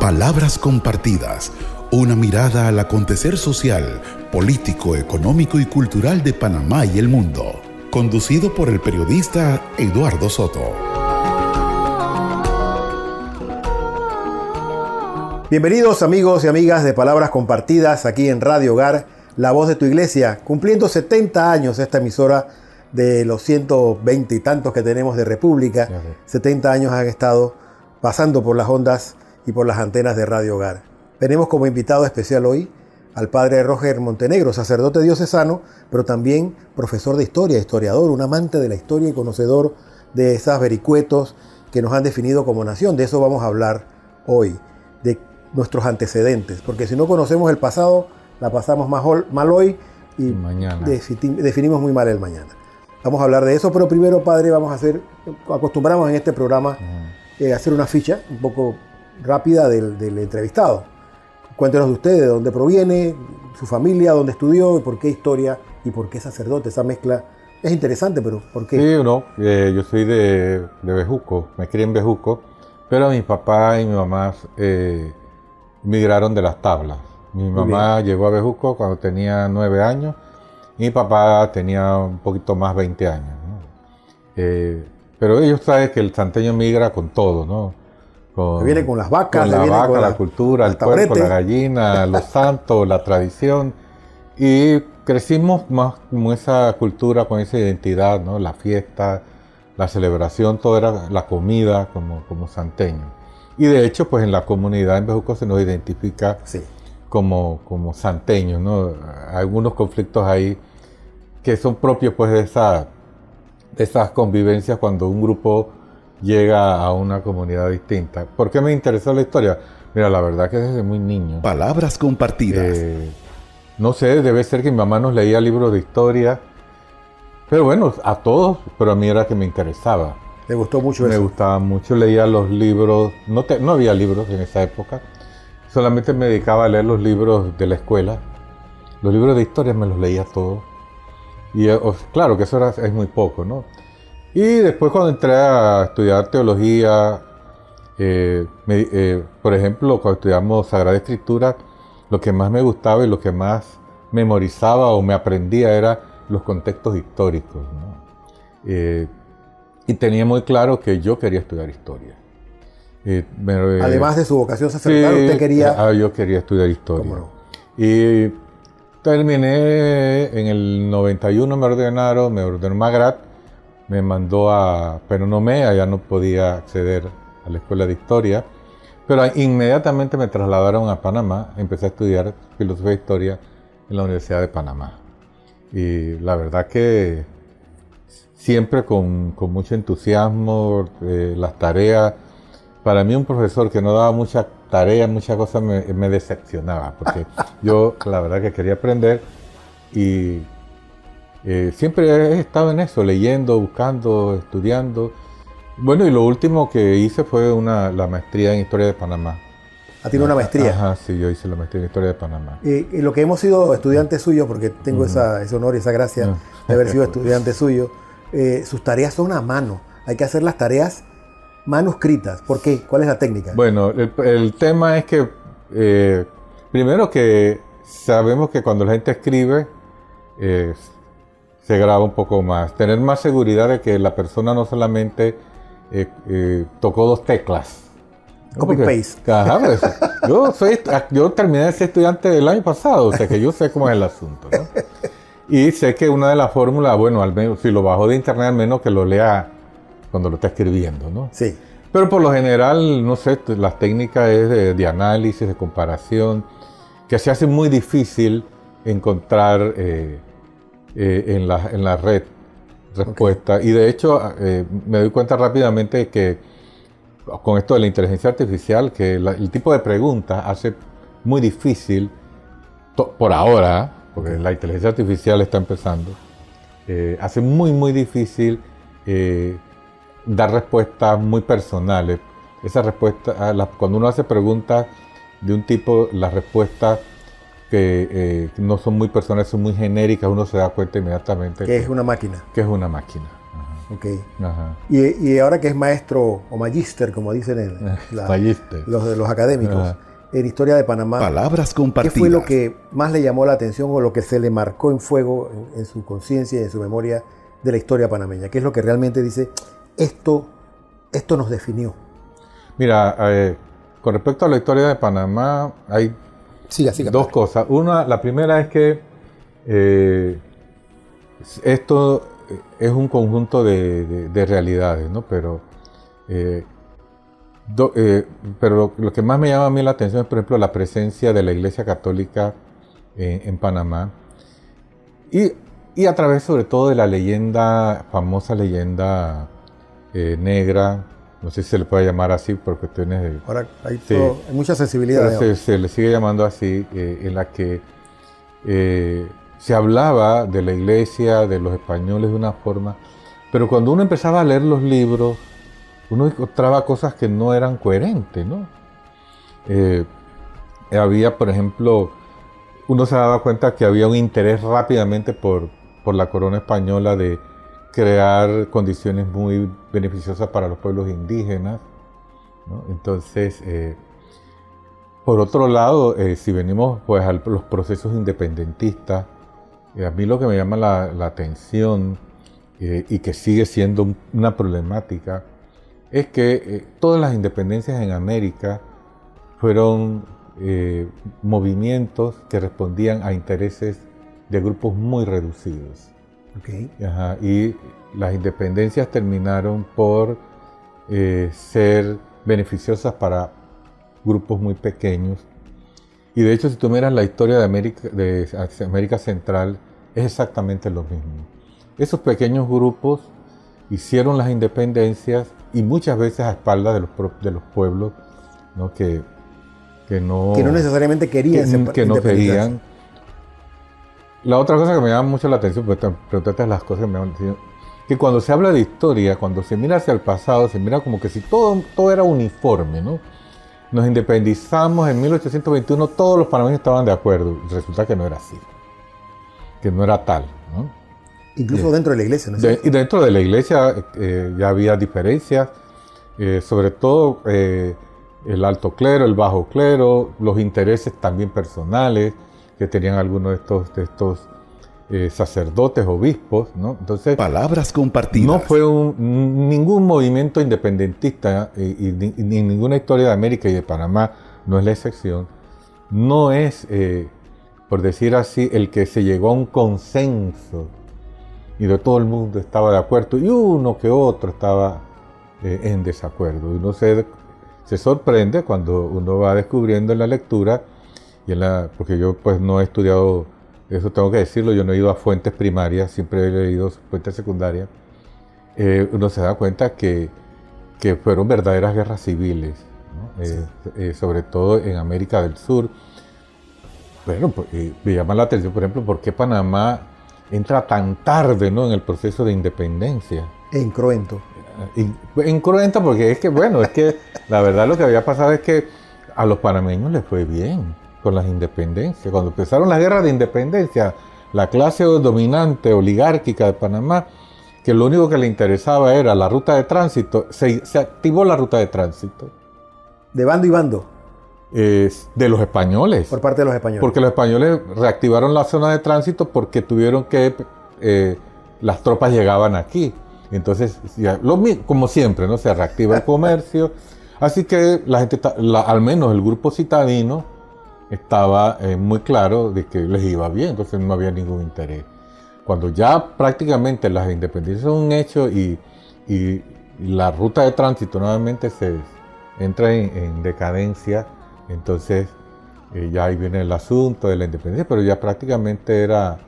Palabras compartidas, una mirada al acontecer social, político, económico y cultural de Panamá y el mundo. Conducido por el periodista Eduardo Soto. Bienvenidos amigos y amigas de Palabras Compartidas aquí en Radio Hogar, la voz de tu iglesia, cumpliendo 70 años esta emisora de los 120 y tantos que tenemos de República. 70 años han estado pasando por las ondas y por las antenas de Radio Hogar. Tenemos como invitado especial hoy al padre Roger Montenegro, sacerdote diocesano, pero también profesor de historia, historiador, un amante de la historia y conocedor de esas vericuetos que nos han definido como nación. De eso vamos a hablar hoy, de nuestros antecedentes, porque si no conocemos el pasado, la pasamos mal hoy y mañana definimos muy mal el mañana. Vamos a hablar de eso, pero primero, padre, acostumbramos en este programa hacer una ficha un poco rápida del entrevistado. Cuéntenos de usted, de dónde proviene, su familia, dónde estudió, y por qué historia y por qué sacerdote. Esa mezcla es interesante, pero ¿por qué? Sí, yo soy de Bejuco, me crié en Bejuco, pero mi papá y mi mamá migraron de Las Tablas. Mi mamá llegó a Bejuco cuando tenía 9 años y mi papá tenía un poquito más, 20 años, ¿no? Pero ellos saben que el santeño migra con todo, ¿no? Viene con las vacas, con la cultura, el puerco, la gallina, los santos, la tradición. Y crecimos más con esa cultura, con esa identidad, ¿no? La fiesta, la celebración, todo era la comida como santeño. Y de hecho, pues en la comunidad en Bejuco se nos identifica como santeños, ¿no? Algunos conflictos ahí que son propios pues de esas convivencias cuando un grupo llega a una comunidad distinta. ¿Por qué me interesó la historia? Mira, la verdad que desde muy niño. Palabras compartidas. No sé, debe ser que mi mamá nos leía libros de historia. Pero bueno, a todos, pero a mí era que me interesaba. ¿Le gustó mucho eso? Me gustaba mucho, leía los libros. No había libros en esa época. Solamente me dedicaba a leer los libros de la escuela. Los libros de historia me los leía todos. Y claro que eso es muy poco, ¿no? Y después cuando entré a estudiar teología, por ejemplo, cuando estudiamos Sagrada Escritura, lo que más me gustaba y lo que más memorizaba o me aprendía era los contextos históricos, ¿no? Y tenía muy claro que yo quería estudiar historia. Además de su vocación sacerdotal, usted quería... yo quería estudiar historia. ¿Cómo no? Y terminé en el 91, me ordenó Magrat. Me mandó a Penonomé, allá no podía acceder a la escuela de historia, pero inmediatamente me trasladaron a Panamá, empecé a estudiar filosofía e historia en la Universidad de Panamá. Y la verdad que siempre con mucho entusiasmo, las tareas. Para mí un profesor que no daba muchas tareas, muchas cosas me decepcionaba, porque yo la verdad que quería aprender y... siempre he estado en eso, leyendo, buscando, estudiando. Bueno, y lo último que hice fue la maestría en Historia de Panamá. ¿Tiene una maestría? Ajá, sí, yo hice la maestría en Historia de Panamá. Y lo que hemos sido estudiantes suyos, porque tengo ese honor y esa gracia de haber sido estudiante suyo, sus tareas son a mano. Hay que hacer las tareas manuscritas. ¿Por qué? ¿Cuál es la técnica? Bueno, el tema es que, primero que sabemos que cuando la gente escribe, se graba un poco más. Tener más seguridad de que la persona no solamente tocó 2 teclas. Copy-paste. Ajá, pues, yo terminé de ser estudiante el año pasado, o sea que yo sé cómo es el asunto, ¿no? Y sé que una de las fórmulas, bueno, al menos si lo bajo de internet, al menos que lo lea cuando lo está escribiendo, ¿no? Sí. Pero por lo general, no sé, las técnicas es de análisis, de comparación, que se hace muy difícil encontrar... en la red respuesta. Okay. Y de hecho me doy cuenta rápidamente que con esto de la inteligencia artificial, que el tipo de preguntas hace muy difícil, por ahora, porque la inteligencia artificial está empezando, hace muy difícil dar respuestas muy personales. Esa respuesta, cuando uno hace preguntas de un tipo, las respuestas que no son muy personales, son muy genéricas, uno se da cuenta inmediatamente que es una máquina. Que es una máquina. Ajá. Ok. Ajá. Y ahora que es maestro o magíster, como dicen Magíster. los académicos, Ajá. en historia de Panamá, Palabras ¿qué compartidas. fue lo que más le llamó la atención o lo que se le marcó en fuego en su conciencia y en su memoria de la historia panameña? ¿Qué es lo que realmente dice, esto nos definió? Mira, con respecto a la historia de Panamá, hay Siga, dos cosas. Una, la primera es que esto es un conjunto de realidades, ¿no? Pero lo que más me llama a mí la atención es, por ejemplo, la presencia de la Iglesia Católica en Panamá y a través, sobre todo, de la famosa leyenda negra, no sé si se le puede llamar así por cuestiones de... Ahora hay, Sí. hay mucha sensibilidad. Se le sigue llamando así, en la que se hablaba de la iglesia, de los españoles de una forma, pero cuando uno empezaba a leer los libros, uno encontraba cosas que no eran coherentes, ¿no? Había, por ejemplo, uno se daba cuenta que había un interés rápidamente por la corona española de crear condiciones muy beneficiosas para los pueblos indígenas, ¿no? Entonces, por otro lado, si venimos pues, a los procesos independentistas, a mí lo que me llama la atención y que sigue siendo una problemática es que todas las independencias en América fueron movimientos que respondían a intereses de grupos muy reducidos. Okay. Ajá, y las independencias terminaron por ser beneficiosas para grupos muy pequeños. Y de hecho, si tú miras la historia de América Central, es exactamente lo mismo. Esos pequeños grupos hicieron las independencias y muchas veces a espaldas de los pueblos, ¿no? que no necesariamente querían que no querían. La otra cosa que me llama mucho la atención, porque te preguntaste las cosas que me llaman la atención, que cuando se habla de historia, cuando se mira hacia el pasado, se mira como que si todo era uniforme, ¿no? Nos independizamos en 1821, todos los panameños estaban de acuerdo. Y resulta que no era así, que no era tal, ¿no? Incluso dentro de la iglesia, ¿no? Y dentro de la iglesia ya había diferencias, sobre todo el alto clero, el bajo clero, los intereses también personales que tenían algunos de estos sacerdotes, obispos, ¿no? Entonces, Palabras compartidas. no fue ningún movimiento independentista y ninguna historia de América y de Panamá no es la excepción. No es, por decir así, el que se llegó a un consenso y de todo el mundo estaba de acuerdo y uno que otro estaba en desacuerdo. Uno se sorprende cuando uno va descubriendo en la lectura, porque yo pues no he estudiado, eso tengo que decirlo, yo no he ido a fuentes primarias, siempre he leído fuentes secundarias. Uno se da cuenta que fueron verdaderas guerras civiles, ¿no? Sí. Sobre todo en América del Sur. Bueno, pues, me llama la atención, por ejemplo, por qué Panamá entra tan tarde, ¿no?, en el proceso de independencia. En cruento. Incruenta porque es que la verdad lo que había pasado es que a los panameños les fue bien con las independencias. Cuando empezaron las guerras de independencia, la clase dominante oligárquica de Panamá, que lo único que le interesaba era la ruta de tránsito, se activó la ruta de tránsito. ¿De bando y bando? De los españoles. Por parte de los españoles. Porque los españoles reactivaron la zona de tránsito porque tuvieron que... las tropas llegaban aquí. Entonces, como siempre, ¿no? Se reactiva el comercio. Así que la gente, al menos el grupo citadino, estaba muy claro de que les iba bien, entonces no había ningún interés. Cuando ya prácticamente las independencias son un hecho y la ruta de tránsito nuevamente se entra en decadencia, entonces ya ahí viene el asunto de la independencia, pero ya prácticamente era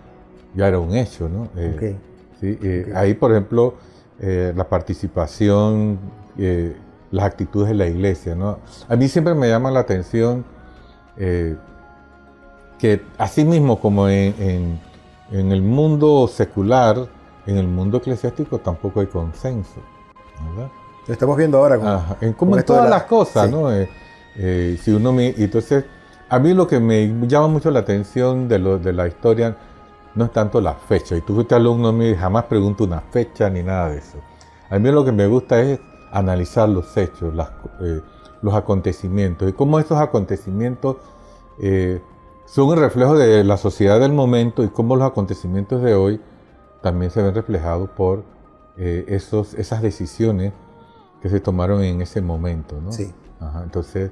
un hecho, ¿no? Okay. ¿Sí? Ahí, por ejemplo, la participación, las actitudes de la iglesia, ¿no? A mí siempre me llama la atención que así mismo como en el mundo secular, en el mundo eclesiástico tampoco hay consenso, ¿verdad? Lo estamos viendo ahora. Como en todas las cosas, sí. ¿No? Entonces, a mí lo que me llama mucho la atención de la historia no es tanto la fecha. Y tú fuiste alumno mío y jamás pregunto una fecha ni nada de eso. A mí lo que me gusta es analizar los hechos, los acontecimientos, y cómo esos acontecimientos son un reflejo de la sociedad del momento, y cómo los acontecimientos de hoy también se ven reflejados por esas decisiones que se tomaron en ese momento, ¿no? Sí. Ajá, entonces,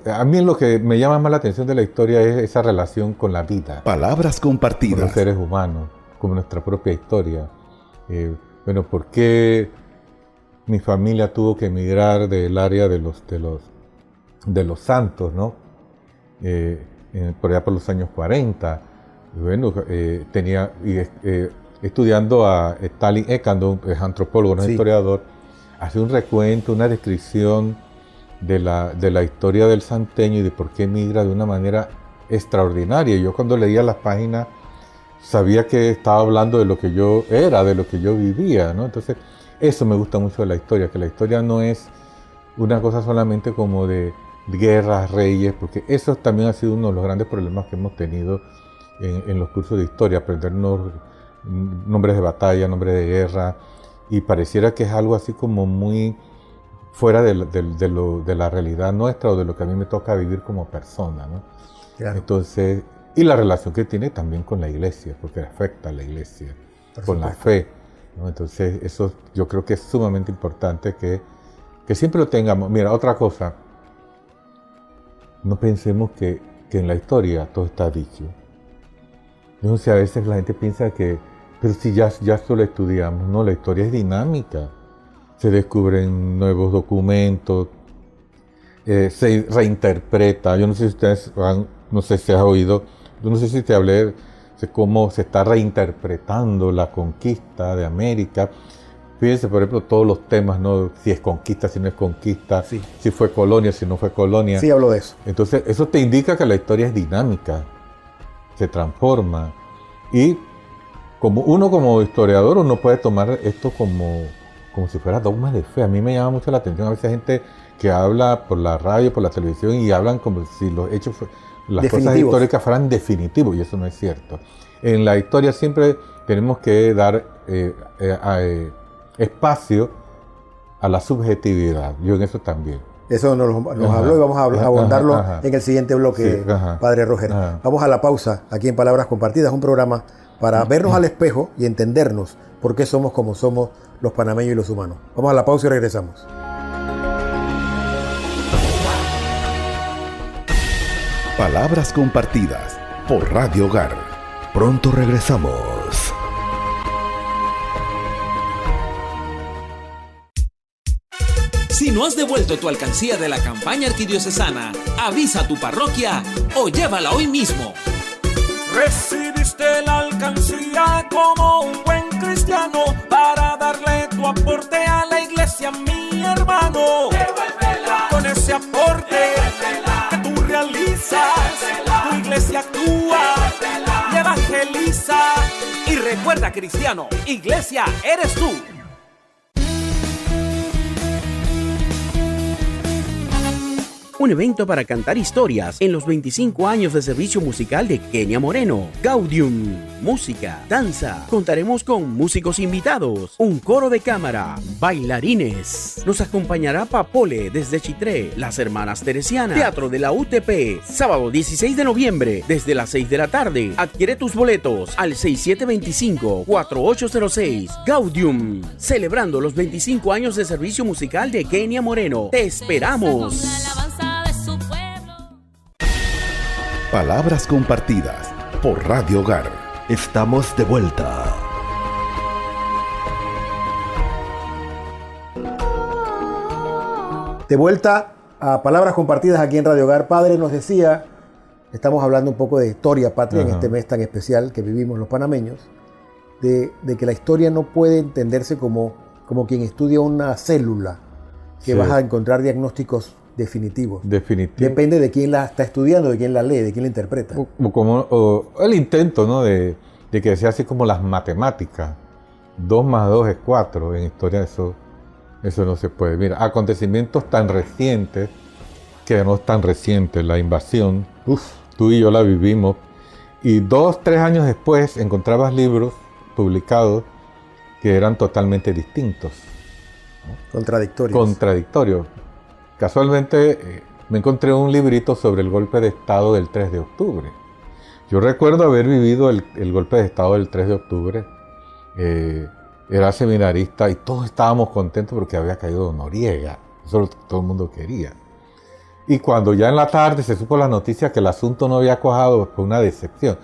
a mí lo que me llama más la atención de la historia es esa relación con la vida. Palabras compartidas. Con los seres humanos, con nuestra propia historia. Bueno, ¿por qué mi familia tuvo que emigrar del área de los Santos, ¿no? Por allá por los años 40. Y bueno, estudiando a Stalin Ekandon, es antropólogo, no es historiador, hace un recuento, una descripción de la historia del santeño y de por qué emigra de una manera extraordinaria. Yo cuando leía las páginas sabía que estaba hablando de lo que yo era, de lo que yo vivía, ¿no? Entonces, eso me gusta mucho de la historia, que la historia no es una cosa solamente como de guerras, reyes, porque eso también ha sido uno de los grandes problemas que hemos tenido en los cursos de historia, aprendernos nombres de batalla, nombres de guerra, y pareciera que es algo así como muy fuera de la realidad nuestra o de lo que a mí me toca vivir como persona, ¿no? Claro. Entonces, y la relación que tiene también con la iglesia, porque afecta a la iglesia, con la fe, ¿no? Entonces, eso yo creo que es sumamente importante que siempre lo tengamos. Mira, otra cosa, no pensemos que en la historia todo está dicho. Yo no sé, a veces la gente piensa que, pero si ya esto lo estudiamos, no, la historia es dinámica. Se descubren nuevos documentos, se reinterpreta. Yo no sé si ustedes no sé si has oído, yo no sé si te hablé de cómo se está reinterpretando la conquista de América. Fíjense, por ejemplo, todos los temas, ¿no? Si es conquista, si no es conquista, Sí. si fue colonia, si no fue colonia. Sí, hablo de eso. Entonces, eso te indica que la historia es dinámica, se transforma. Y como historiador, uno puede tomar esto como si fuera dogma de fe. A mí me llama mucho la atención a veces gente que habla por la radio, por la televisión, y hablan como si los hechos, las cosas históricas fueran definitivos, y eso no es cierto. En la historia siempre tenemos que dar espacio a la subjetividad. Yo en eso también. Eso nos habló y vamos a abordarlo en el siguiente bloque, Sí, Padre Roger. Vamos a la pausa aquí en Palabras Compartidas, un programa para vernos al espejo y entendernos por qué somos como somos los panameños y los humanos. Vamos a la pausa y regresamos. Palabras compartidas por Radio Hogar. Pronto regresamos. Si no has devuelto tu alcancía de la campaña arquidiocesana, avisa a tu parroquia o llévala hoy mismo. Recibiste la alcancía como un buen cristiano para darle tu aporte a la iglesia, mi hermano. Devuélvela. Con ese aporte que tú realizas, tu iglesia actúa y evangeliza. Y recuerda, cristiano, iglesia eres tú. Un evento para cantar historias en los 25 años de servicio musical de Kenia Moreno. Gaudium, música, danza. Contaremos con músicos invitados, un coro de cámara, bailarines. Nos acompañará Papole desde Chitré, las hermanas Teresianas, Teatro de la UTP, sábado 16 de noviembre desde las 6 de la tarde. Adquiere tus boletos al 6725-4806. Gaudium, celebrando los 25 años de servicio musical de Kenia Moreno. Te esperamos. Palabras compartidas por Radio Hogar. Estamos de vuelta. De vuelta a Palabras Compartidas aquí en Radio Hogar. Padre nos decía, estamos hablando un poco de historia patria en este mes tan especial que vivimos los panameños, de que la historia no puede entenderse como quien estudia una célula, que vas a encontrar diagnósticos definitivos. Depende de quién la está estudiando, de quién la lee, de quién la interpreta. O el intento, ¿no? de que sea así como las matemáticas. 2 más 2 es 4. En historia eso no se puede. Mira, acontecimientos tan recientes, que no es tan reciente, la invasión, tú y yo la vivimos, y 2, 3 años después encontrabas libros publicados que eran totalmente distintos. Contradictorios. Casualmente me encontré un librito sobre el golpe de Estado del 3 de octubre. Yo recuerdo haber vivido el golpe de Estado del 3 de octubre. Era seminarista y todos estábamos contentos porque había caído Noriega. Eso es lo que todo el mundo quería. Y cuando ya en la tarde se supo la noticia que el asunto no había cuajado, fue una decepción.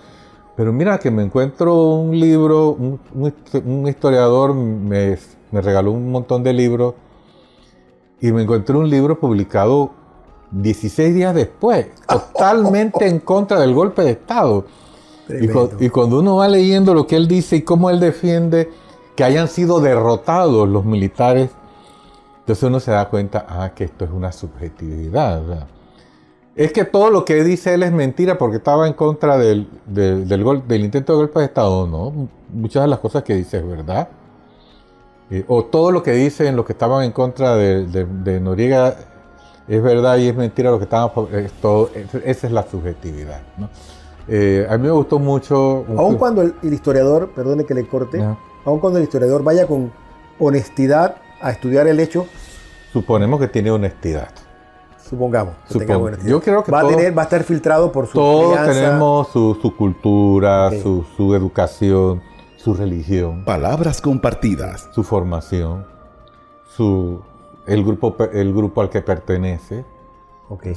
Pero mira que me encuentro un libro, un historiador me regaló un montón de libros y me encontré un libro publicado 16 días después, totalmente en contra del golpe de Estado. Y cuando uno va leyendo lo que él dice y cómo él defiende que hayan sido derrotados los militares, entonces uno se da cuenta, que esto es una subjetividad, ¿verdad? Es que todo lo que dice él es mentira porque estaba en contra del intento de golpe de Estado, ¿no? Muchas de las cosas que dice es verdad. O todo lo que dice en los que estaban en contra de Noriega es verdad y es mentira lo que estaban... Esa es la subjetividad, ¿no? A mí me gustó mucho... Aun cuando el historiador, perdone que le corte, aun cuando el historiador vaya con honestidad a estudiar el hecho... Suponemos que tiene honestidad. Supongamos que tenga honestidad. Yo creo que va a estar filtrado por su todos crianza. tenemos su cultura, okay, su educación, su religión. Palabras compartidas. Su formación, el grupo al que pertenece. Okay.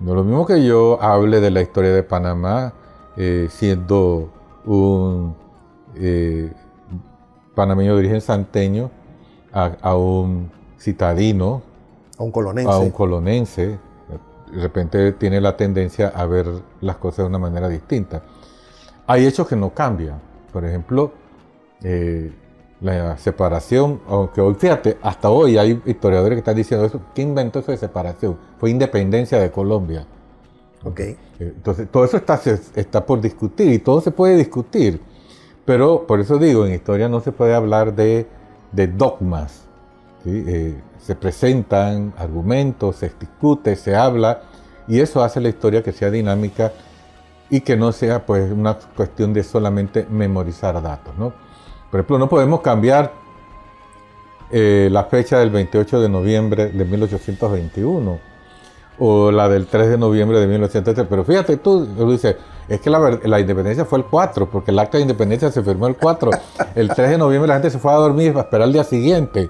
No es lo mismo que yo hable de la historia de Panamá siendo un panameño de origen santeño a un citadino, a un colonense. De repente tiene la tendencia a ver las cosas de una manera distinta. Hay hechos que no cambian. Por ejemplo, la separación, aunque hoy, fíjate, hasta hoy hay historiadores que están diciendo eso. ¿Quién inventó eso de separación? Fue independencia de Colombia. Okay. Entonces, todo eso está por discutir y todo se puede discutir. Pero, por eso digo, en historia no se puede hablar de dogmas, ¿sí? Se presentan argumentos, se discute, se habla, y eso hace la historia que sea dinámica y que no sea pues una cuestión de solamente memorizar datos, ¿no? Por ejemplo, no podemos cambiar la fecha del 28 de noviembre de 1821 o la del 3 de noviembre de 1803, pero fíjate tú dices, es que la independencia fue el 4, porque el acta de independencia se firmó el 4, el 3 de noviembre la gente se fue a dormir para esperar el día siguiente.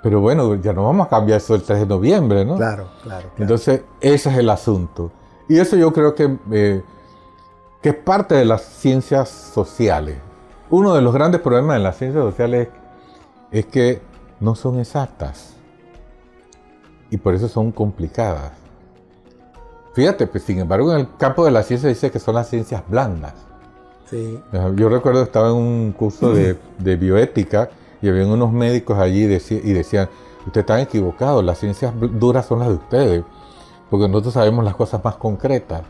Pero bueno, ya no vamos a cambiar eso el 3 de noviembre, ¿no? Claro. Entonces, ese es el asunto. Y eso yo creo que es parte de las ciencias sociales. Uno de los grandes problemas de las ciencias sociales es que no son exactas. Y por eso son complicadas. Fíjate, pues sin embargo, en el campo de la ciencia dice que son las ciencias blandas. Sí. Yo recuerdo que estaba en un curso de bioética y había unos médicos allí y decían, ustedes están equivocados, las ciencias duras son las de ustedes, porque nosotros sabemos las cosas más concretas.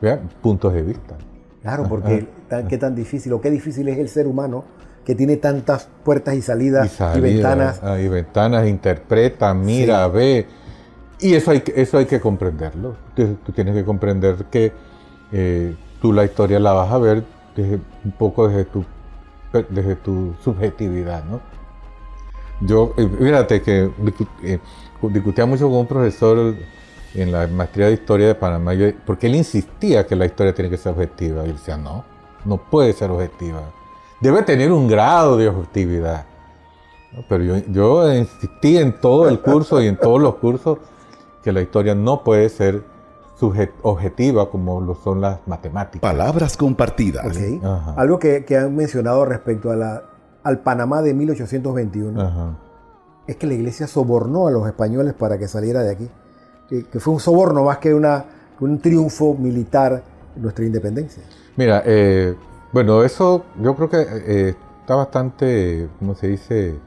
Vean, puntos de vista. Claro, porque qué tan difícil o qué difícil es el ser humano que tiene tantas puertas y salidas y ventanas. Y ventanas, interpreta, mira, sí, ve. Y eso hay que comprenderlo. Tú tienes que comprender que tú la historia la vas a ver un poco desde tu subjetividad, ¿no? Yo, fíjate que discutía mucho con un profesor en la maestría de historia de Panamá, porque él insistía que la historia tiene que ser objetiva. Y él decía, no puede ser objetiva. Debe tener un grado de objetividad. ¿No? Pero yo insistí en todo el curso y en todos los cursos que la historia no puede ser objetiva como lo son las matemáticas. Palabras compartidas. Okay. Algo que han mencionado respecto al Panamá de 1821 Ajá. es que la iglesia sobornó a los españoles para que saliera de aquí. Que fue un soborno más que un triunfo militar en nuestra independencia. Mira, bueno, eso yo creo que está bastante, ¿cómo se dice?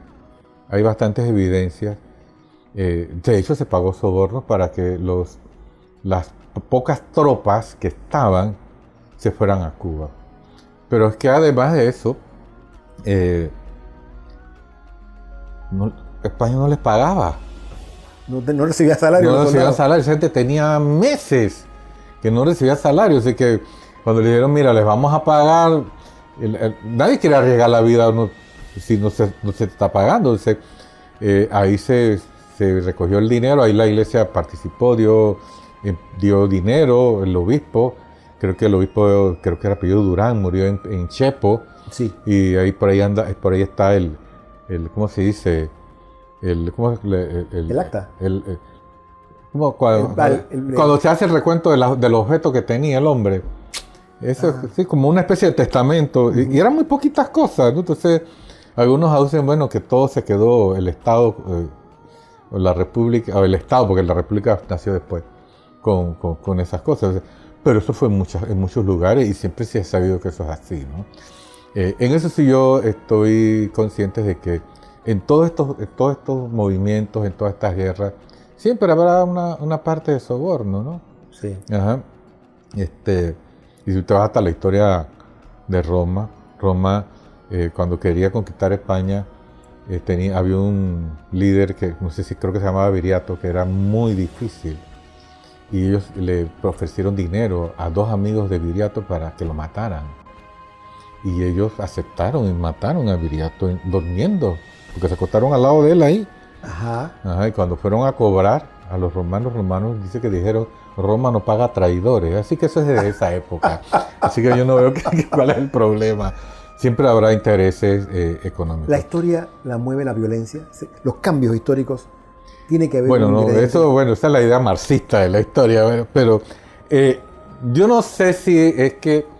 Hay bastantes evidencias. De hecho, se pagó sobornos para que las pocas tropas que estaban se fueran a Cuba. Pero es que además de eso, España no les pagaba. No recibía salario. No recibía salario. Esa gente tenía meses que no recibía salario. Así que cuando le dijeron, mira, les vamos a pagar, nadie quiere arriesgar la vida si no se está pagando. Entonces, ahí se recogió el dinero, ahí la iglesia participó, dio dinero, el obispo, creo que era apellido Durán, murió en Chepo, Sí. y ahí por ahí está el ¿cómo se dice? El acta. Cuando se hace el recuento de los objetos que tenía el hombre. Eso sí, como una especie de testamento. Y eran muy poquitas cosas, ¿no? Entonces, algunos aducen, bueno, que todo se quedó el Estado, o la República, o el Estado, porque la República nació después, con esas cosas. Pero eso fue en muchos lugares y siempre se ha sabido que eso es así, ¿no? En eso sí yo estoy consciente de que en todos estos movimientos, en todas estas guerras, siempre habrá una parte de soborno, ¿no? Sí. Ajá. Y si te vas hasta la historia de Roma, cuando quería conquistar España, había un líder que, no sé si creo que se llamaba Viriato, que era muy difícil. Y ellos le ofrecieron dinero a 2 amigos de Viriato para que lo mataran. Y ellos aceptaron y mataron a Viriato durmiendo, porque se acostaron al lado de él ahí. Ajá, y cuando fueron a cobrar a los romanos dice que dijeron, Roma no paga traidores. Así que eso es de esa época. Así que yo no veo cuál es el problema. Siempre habrá intereses económicos. ¿La historia la mueve la violencia? Los cambios históricos tiene que haber esa es la idea marxista de la historia. Pero yo no sé si es que...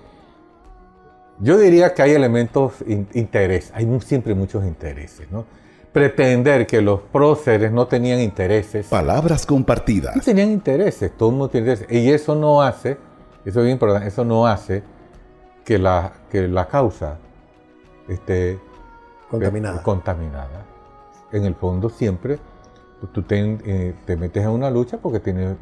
Yo diría que hay elementos interés, hay siempre muchos intereses, ¿no? Pretender que los próceres no tenían intereses. Palabras compartidas. No tenían intereses, todo el mundo tiene intereses. Y eso no hace, eso es bien importante, eso no hace que la causa esté contaminada. En el fondo siempre tú te metes en una lucha porque tienes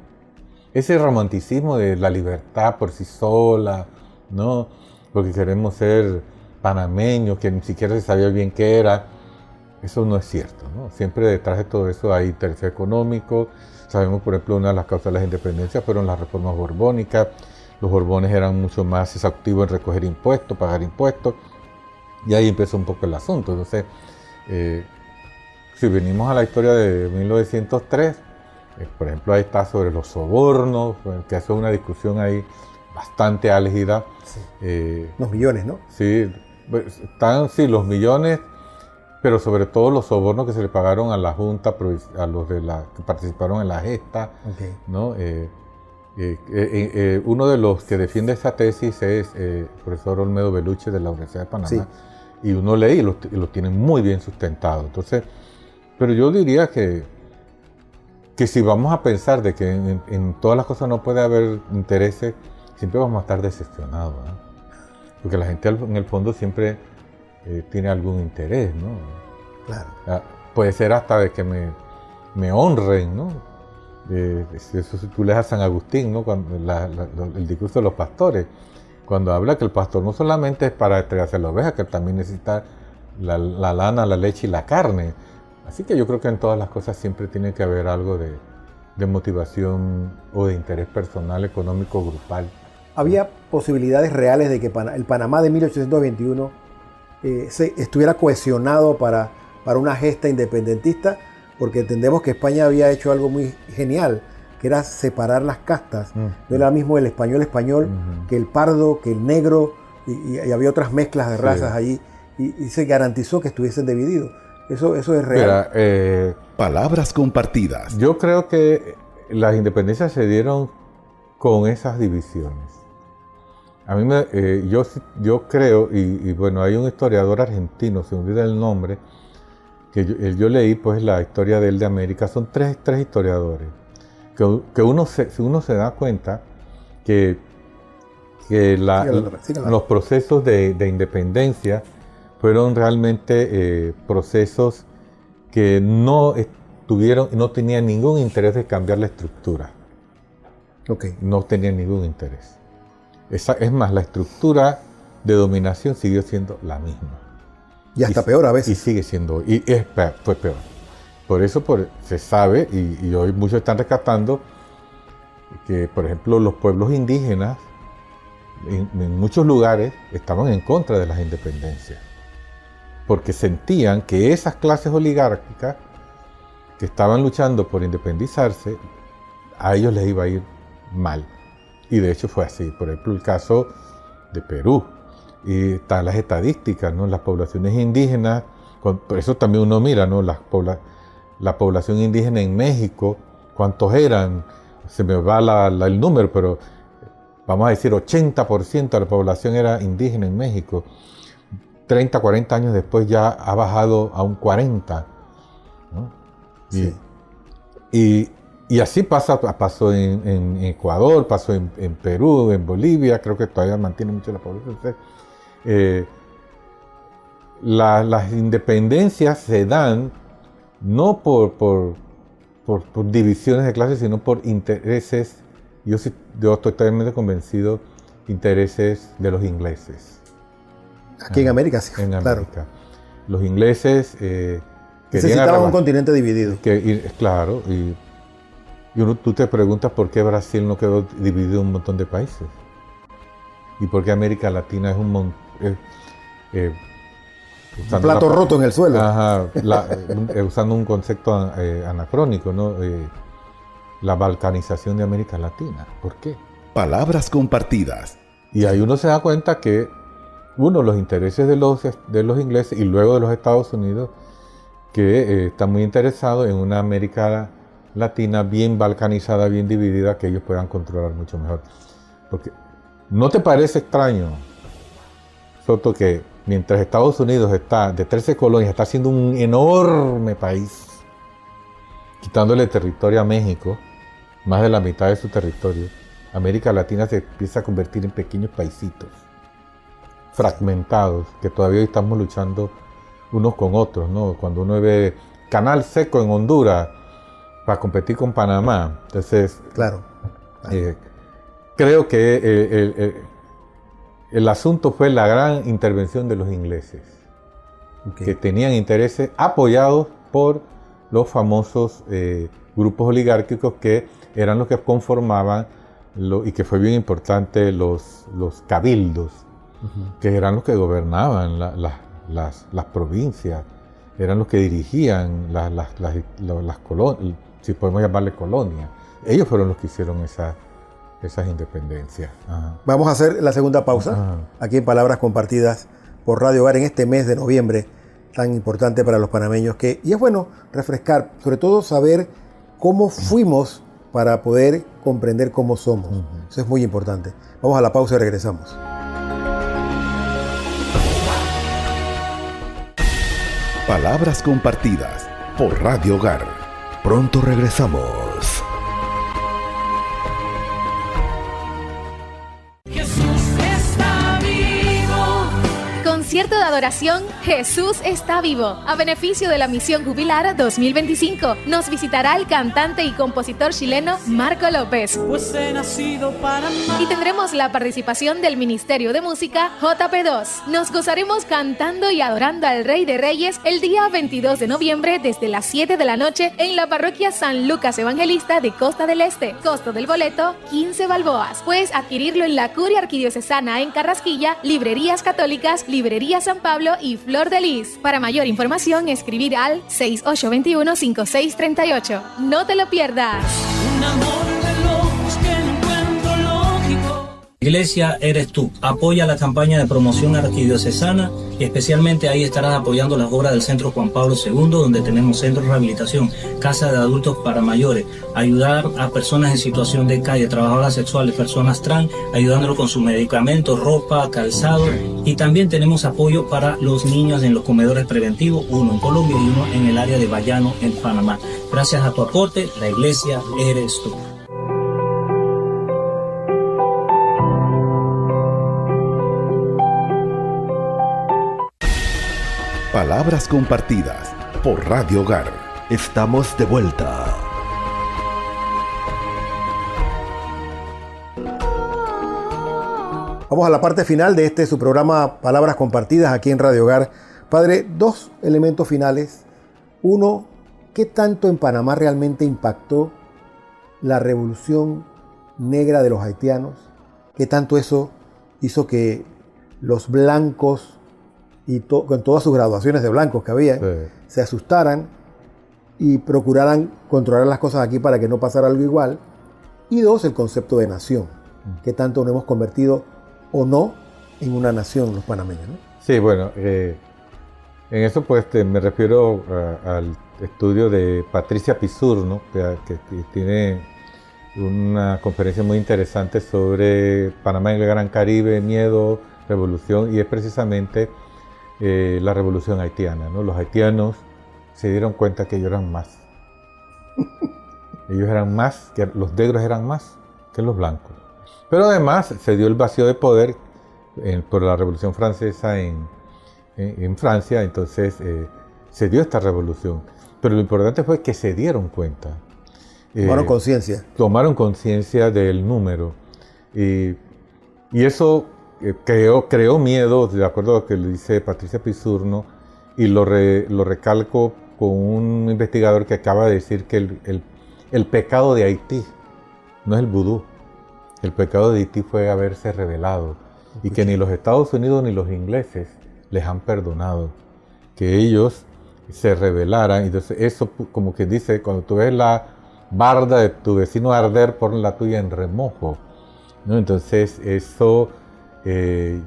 ese romanticismo de la libertad por sí sola, ¿no? Porque queremos ser panameños, que ni siquiera se sabía bien qué era. Eso no es cierto, ¿no? Siempre detrás de todo eso hay interés económico. Sabemos, por ejemplo, una de las causas de las independencias fueron las reformas borbónicas. Los borbones eran mucho más exhaustivos en recoger impuestos, pagar impuestos. Y ahí empezó un poco el asunto. Entonces, si venimos a la historia de 1903, por ejemplo, ahí está sobre los sobornos, que hace una discusión ahí bastante álgida. Sí. Los millones, ¿no? Sí, están los millones, pero sobre todo los sobornos que se le pagaron a la Junta, a los que participaron en la gesta, ¿no? Uno de los que defiende esa tesis es el profesor Olmedo Beluche de la Universidad de Panamá, sí. Y uno lee y lo tiene muy bien sustentado. Entonces, pero yo diría que si vamos a pensar de que en todas las cosas no puede haber intereses, siempre vamos a estar decepcionados, ¿no? Porque la gente en el fondo siempre tiene algún interés, ¿no? Claro. Puede ser hasta de que me honren, ¿no? Eso si tú lees a San Agustín, ¿no? Cuando el discurso de los pastores, cuando habla que el pastor no solamente es para entregarse a la oveja, que también necesita la lana, la leche y la carne. Así que yo creo que en todas las cosas siempre tiene que haber algo de motivación o de interés personal, económico, grupal. ¿Había posibilidades reales de que el Panamá de 1821 estuviera cohesionado para una gesta independentista? Porque entendemos que España había hecho algo muy genial, que era separar las castas. No era mismo el español que el pardo, que el negro, y había otras mezclas de razas allí, y se garantizó que estuviesen divididos. Eso es real. Mira, palabras compartidas. Yo creo que las independencias se dieron con esas divisiones. A mí yo creo, y bueno, hay un historiador argentino, se me olvida el nombre, que yo leí pues la historia de él de América. Son tres historiadores, que uno se da cuenta que los procesos de independencia fueron realmente procesos que no tenían ningún interés de cambiar la estructura. No tenían ningún interés. Es más, la estructura de dominación siguió siendo la misma. Y hasta peor a veces. Y sigue siendo, fue peor. Por eso se sabe, y hoy muchos están rescatando, que por ejemplo los pueblos indígenas en muchos lugares estaban en contra de las independencias. porque sentían que esas clases oligárquicas que estaban luchando por independizarse, a ellos les iba a ir mal. Y de hecho fue así. Por ejemplo, el caso de Perú. Y están las estadísticas, ¿no? Las poblaciones indígenas, por eso también uno mira, ¿no? La población indígena en México, ¿cuántos eran? Se me va el número, pero vamos a decir 80% de la población era indígena en México. 30, 40 años después ya ha bajado a un 40%, ¿no? Sí. Y así pasó en Ecuador, pasó en Perú, en Bolivia, creo que todavía mantiene mucho la población. Las independencias se dan no por divisiones de clases, sino por intereses, yo estoy totalmente convencido, intereses de los ingleses. Aquí en América, sí, En claro. América. Los ingleses Necesitaban un continente dividido. Claro, y tú te preguntas por qué Brasil no quedó dividido en un montón de países. Y por qué América Latina es un plato roto en el suelo. Ajá, usando un concepto anacrónico, ¿no? La balcanización de América Latina. ¿Por qué? Palabras compartidas. Y ahí uno se da cuenta que, los intereses de los ingleses y luego de los Estados Unidos, que están muy interesados en una América Latina bien balcanizada, bien dividida, que ellos puedan controlar mucho mejor. Porque ¿no te parece extraño, Soto, que mientras Estados Unidos está de 13 colonias, está haciendo un enorme país, quitándole territorio a México, más de la mitad de su territorio, América Latina se empieza a convertir en pequeños paisitos, fragmentados, que todavía estamos luchando unos con otros, ¿no? Cuando uno ve canal seco en Honduras para competir con Panamá, entonces Claro. creo que el asunto fue la gran intervención de los ingleses, Okay. que tenían intereses apoyados por los famosos grupos oligárquicos que eran los que conformaban, y que fue bien importante, los cabildos, que eran los que gobernaban las provincias, eran los que dirigían las colonias, si podemos llamarle colonias. Ellos fueron los que hicieron esas independencias. Ajá. Vamos a hacer la segunda pausa, Ajá. aquí en Palabras Compartidas por Radio Hogar en este mes de noviembre, tan importante para los panameños, y es bueno refrescar, sobre todo saber cómo fuimos para poder comprender cómo somos. Eso es muy importante. Vamos a la pausa y regresamos. Palabras compartidas por Radio Hogar. Pronto regresamos. Concierto de adoración Jesús está vivo. A beneficio de la Misión Jubilar 2025, nos visitará el cantante y compositor chileno Marco López. Pues he nacido para amar. Y tendremos la participación del Ministerio de Música JP2. Nos gozaremos cantando y adorando al Rey de Reyes el día 22 de noviembre desde las 7 de la noche en la parroquia San Lucas Evangelista de Costa del Este. Costo del boleto, 15 balboas. Puedes adquirirlo en la Curia Arquidiocesana en Carrasquilla, Librerías Católicas, Librería San Pablo y Flor de Lis. Para mayor información, escribir al 6821-5638. No te lo pierdas. Un amor de locos que no encuentro lógico. Iglesia eres tú. Apoya la campaña de promoción arquidiocesana y especialmente ahí estarás apoyando las obras del Centro Juan Pablo II, donde tenemos centro de rehabilitación, casa de adultos para mayores, ayudar a personas en situación de calle, trabajadoras sexuales, personas trans, ayudándolos con sus medicamentos, ropa, calzado, y también tenemos apoyo para los niños en los comedores preventivos, uno en Colombia y uno en el área de Bayano, en Panamá. Gracias a tu aporte, la iglesia eres tú. Palabras compartidas por Radio Hogar. Estamos de vuelta. Vamos a la parte final de su programa Palabras Compartidas aquí en Radio Hogar. Padre, dos elementos finales. Uno, ¿qué tanto en Panamá realmente impactó la revolución negra de los haitianos? ¿Qué tanto eso hizo que los blancos y con todas sus graduaciones de blancos que había, se asustaran y procuraran controlar las cosas aquí para que no pasara algo igual. Y dos, el concepto de nación, que tanto nos hemos convertido o no en una nación los panameños, ¿no? Sí, bueno, en eso pues me refiero al estudio de Patricia Pisurno, que tiene una conferencia muy interesante sobre Panamá en el Gran Caribe, miedo, revolución, y es precisamente la revolución haitiana, ¿no? Los haitianos se dieron cuenta que ellos eran más. Ellos eran más, que los negros eran más que los blancos. Pero además se dio el vacío de poder por la Revolución Francesa en Francia, entonces se dio esta revolución. Pero lo importante fue que se dieron cuenta. Tomaron conciencia. Tomaron conciencia del número. Y eso creó miedo, de acuerdo a lo que le dice Patricia Pisurno, y lo recalco con un investigador que acaba de decir que el pecado de Haití no es el vudú. El pecado de Haití fue haberse rebelado. Y que ni los Estados Unidos ni los ingleses les han perdonado que ellos se rebelaran. Entonces eso, como quien dice, cuando tú ves la barda de tu vecino arder, pon la tuya en remojo, ¿no? Entonces eso es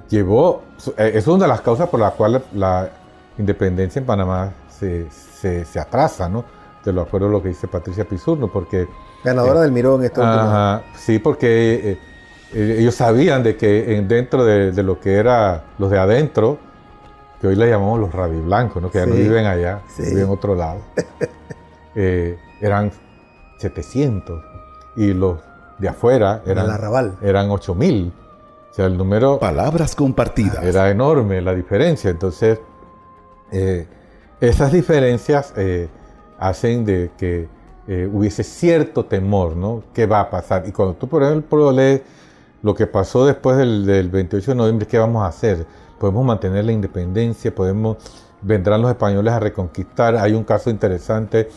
una de las causas por las cuales la independencia en Panamá se atrasa, ¿no? De lo acuerdo a lo que dice Patricia Pisurno, porque... Ganadora del Miró en este último. Sí, porque ellos sabían de que dentro de lo que era los de adentro, que hoy le llamamos los rabiblancos, ¿no? Que ya no viven allá, viven en otro lado, eran 700, y los de afuera eran 8,000. O sea, el número... Palabras compartidas. Era enorme la diferencia. Entonces, esas diferencias hacen de que hubiese cierto temor, ¿no? ¿Qué va a pasar? Y cuando tú, por ejemplo, lees lo que pasó después del 28 de noviembre, ¿qué vamos a hacer? Podemos mantener la independencia, vendrán los españoles a reconquistar. Hay un caso interesante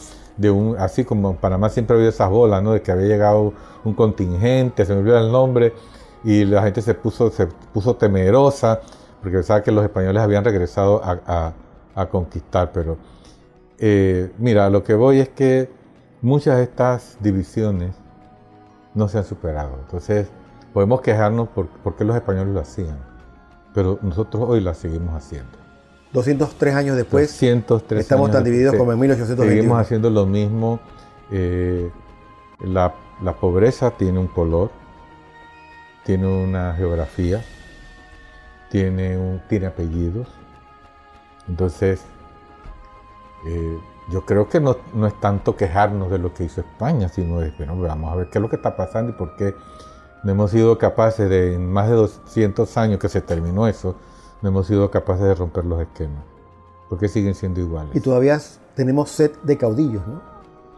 así como en Panamá siempre ha habido esas bolas, ¿no? De que había llegado un contingente, se me olvidó el nombre, y la gente se puso temerosa, porque pensaba que los españoles habían regresado a conquistar. Pero mira, a lo que voy es que muchas de estas divisiones no se han superado. Entonces podemos quejarnos por qué los españoles lo hacían, pero nosotros hoy la seguimos haciendo. 203 años después, 203 estamos años tan divididos después, como en 1821. Seguimos haciendo lo mismo. La pobreza tiene un color, tiene una geografía, tiene apellidos. Entonces, yo creo que no es tanto quejarnos de lo que hizo España, sino de, bueno, vamos a ver qué es lo que está pasando y por qué no hemos sido capaces de, en más de 200 años que se terminó eso, no hemos sido capaces de romper los esquemas. ¿Por qué siguen siendo iguales? Y todavía tenemos sed de caudillos, ¿no?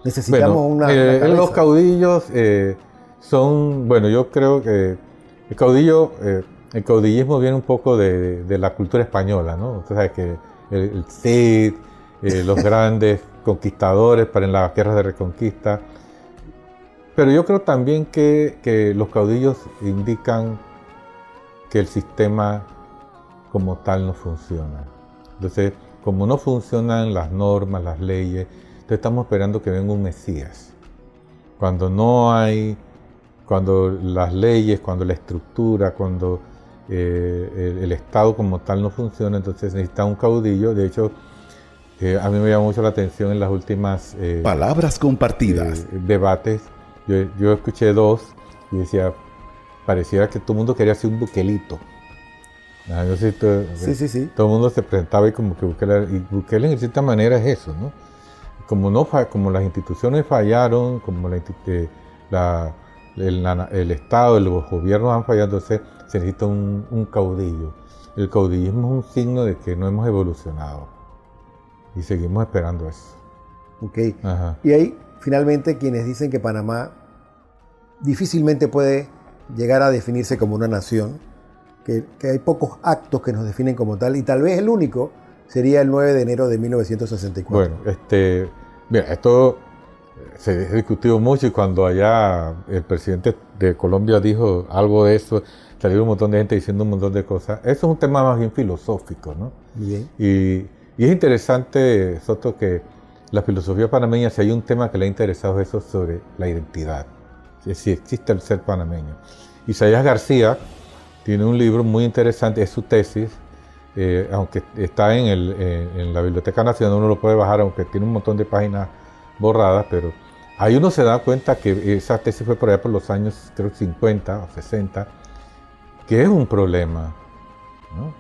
Necesitamos una cabeza. Los caudillos son, bueno, yo creo que el caudillismo viene un poco de la cultura española, ¿no? Usted sabe que el Cid, los grandes conquistadores para en las guerras de reconquista. Pero yo creo también que los caudillos indican que el sistema como tal no funciona. Entonces, como no funcionan las normas, las leyes, entonces estamos esperando que venga un Mesías. Cuando las leyes, cuando la estructura, cuando el Estado como tal no funciona, entonces necesita un caudillo. De hecho, a mí me llamó mucho la atención en las últimas palabras compartidas, debates. Yo escuché dos y decía, pareciera que todo el mundo quería ser un Bukelito. Yo sé, sí. Todo el mundo se presentaba y como que Bukele en cierta manera es eso, ¿no? Como las instituciones fallaron, como el Estado, los gobiernos han fallado, entonces se necesita un caudillo. El caudillismo es un signo de que no hemos evolucionado y seguimos esperando eso. Ok. Ajá. Y hay finalmente quienes dicen que Panamá difícilmente puede llegar a definirse como una nación, que hay pocos actos que nos definen como tal, y tal vez el único sería el 9 de enero de 1964. Bueno, mira, esto se ha discutido mucho y cuando allá el presidente de Colombia dijo algo de eso, salió un montón de gente diciendo un montón de cosas. Eso es un tema más bien filosófico, ¿no? Bien. Y es interesante, Soto, que la filosofía panameña, si hay un tema que le ha interesado, es eso sobre la identidad, si existe el ser panameño. Isaías García tiene un libro muy interesante, es su tesis, aunque está en la Biblioteca Nacional, uno lo puede bajar, aunque tiene un montón de páginas borradas, pero ahí uno se da cuenta que esa tesis fue por allá por los años, creo, 50 o 60, que es un problema, ¿no?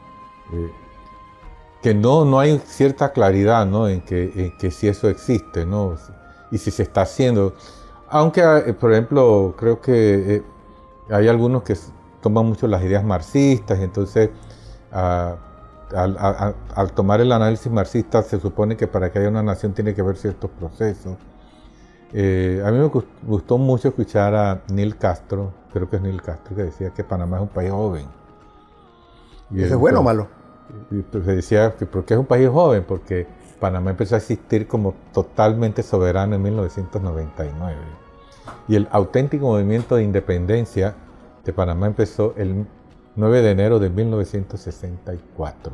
Que no hay cierta claridad, ¿no? en que si eso existe, ¿no? Y si se está haciendo. Aunque, por ejemplo, creo que hay algunos que toman mucho las ideas marxistas, y entonces al tomar el análisis marxista se supone que para que haya una nación tiene que haber ciertos procesos. A mí me gustó mucho escuchar a Neil Castro, creo que es Neil Castro, que decía que Panamá es un país joven. Y ¿Eso es bueno o malo? Se decía que porque es un país joven, porque Panamá empezó a existir como totalmente soberano en 1999. Y el auténtico movimiento de independencia de Panamá empezó el 9 de enero de 1964.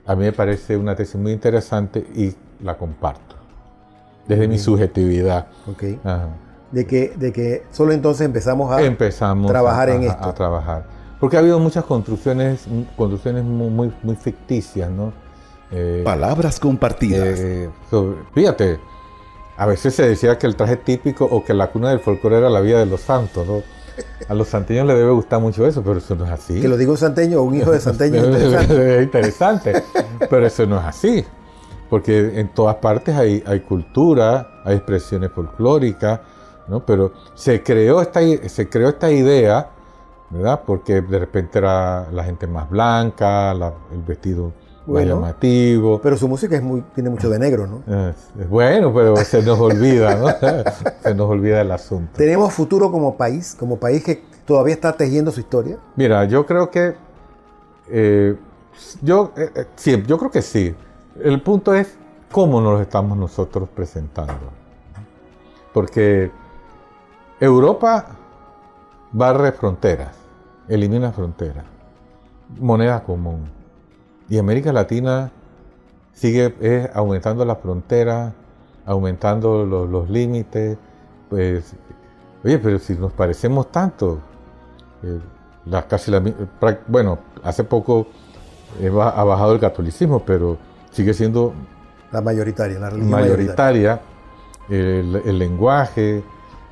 A mí me parece una tesis muy interesante y la comparto, desde mi subjetividad. Okay. Ajá. De que solo entonces empezamos a trabajar en esto. A trabajar. Porque ha habido muchas construcciones muy ficticias, ¿no? Palabras compartidas. Fíjate, a veces se decía que el traje típico o que la cuna del folclore era la vida de los santos, ¿no? A los santeños les debe gustar mucho eso, pero eso no es así. Que lo diga un santeño o un hijo de santeño. Es interesante, pero eso no es así. Porque en todas partes hay cultura, hay expresiones folclóricas, ¿no? Pero se creó esta idea, ¿verdad? Porque de repente era la gente más blanca, el vestido más llamativo. Pero su música tiene mucho de negro, ¿no? Es bueno, pero se nos olvida, ¿no? Se nos olvida el asunto. ¿Tenemos futuro como país que todavía está tejiendo su historia? Mira, yo creo que sí, yo creo que sí. El punto es cómo nos estamos nosotros presentando. Porque Europa barre fronteras, elimina fronteras, moneda común. Y América Latina sigue aumentando las fronteras, aumentando los límites. Pues, oye, pero si nos parecemos tanto, bueno, hace poco ha bajado el catolicismo, pero sigue siendo la mayoritaria, la religión mayoritaria. El lenguaje,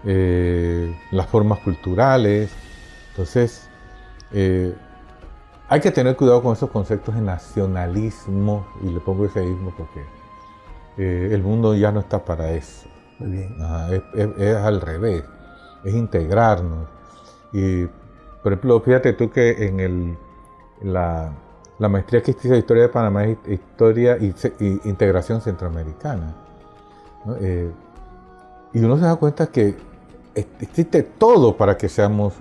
las formas culturales. Entonces, hay que tener cuidado con esos conceptos de nacionalismo, y le pongo eseísmo porque el mundo ya no está para eso. Muy bien. Es al revés, es integrarnos. Y, por ejemplo, fíjate tú que en la maestría que hice de Historia de Panamá es Historia y Integración Centroamericana, ¿no? Y uno se da cuenta que existe todo para que seamos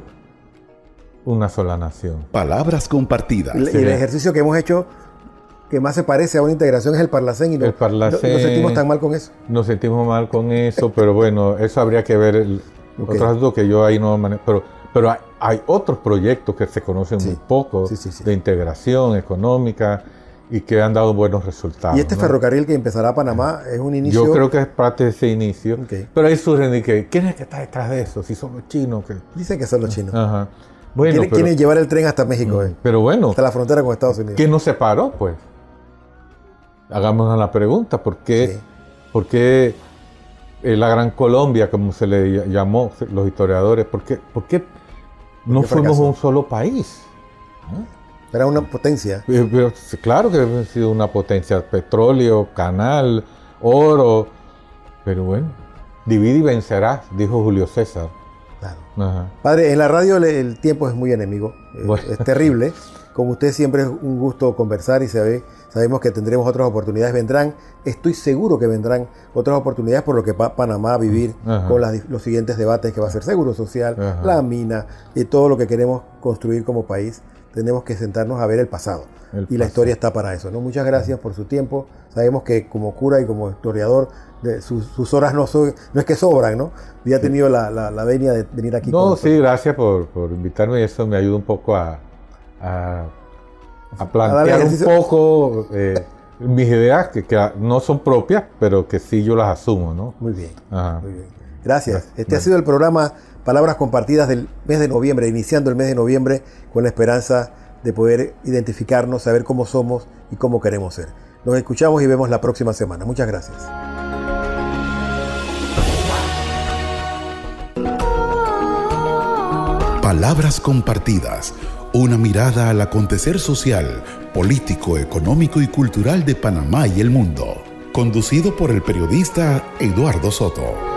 una sola nación. Palabras compartidas. Y el ejercicio que hemos hecho que más se parece a una integración es el Parlacén, y nos sentimos tan mal con eso. Nos sentimos mal con eso, pero bueno, eso habría que ver otro asunto que yo ahí no manejo. Pero hay otros proyectos que se conocen muy poco, de integración económica, y que han dado buenos resultados. Y este ferrocarril que empezará a Panamá es un inicio. Yo creo que es parte de ese inicio. Pero ahí surgen ¿quién es el que está detrás de eso? Si son los chinos. Dicen que son los chinos. Ajá. Bueno, quieren llevar el tren hasta México. Pero bueno. Hasta la frontera con Estados Unidos. ¿Quién nos separó, pues? Hagámonos la pregunta. ¿Por qué la Gran Colombia, como se le llamó los historiadores, por qué no fuimos un solo país? Era una potencia. Pero, claro que ha sido una potencia. Petróleo, canal, oro. Pero bueno, divide y vencerás, dijo Julio César. Claro. Padre, en la radio el tiempo es muy enemigo. Es terrible. Con usted siempre es un gusto conversar y sabemos que tendremos otras oportunidades. Estoy seguro que vendrán otras oportunidades por lo que va Panamá a vivir con los siguientes debates que va a ser seguro social, la mina y todo lo que queremos construir como país. Tenemos que sentarnos a ver el pasado. Y la historia está para eso, ¿no? Muchas gracias por su tiempo. Sabemos que como cura y como historiador, sus horas no es que sobran, ¿no? Y ha tenido la venia de venir aquí. No, sí, gracias por invitarme. Eso me ayuda un poco a plantear un poco mis ideas, que no son propias, pero que sí yo las asumo, ¿no? Muy bien, muy bien. Gracias. Este ha sido el programa Palabras Compartidas del mes de noviembre, iniciando el mes de noviembre con la esperanza de poder identificarnos, saber cómo somos y cómo queremos ser. Nos escuchamos y vemos la próxima semana. Muchas gracias. Palabras Compartidas, una mirada al acontecer social, político, económico y cultural de Panamá y el mundo. Conducido por el periodista Eduardo Soto.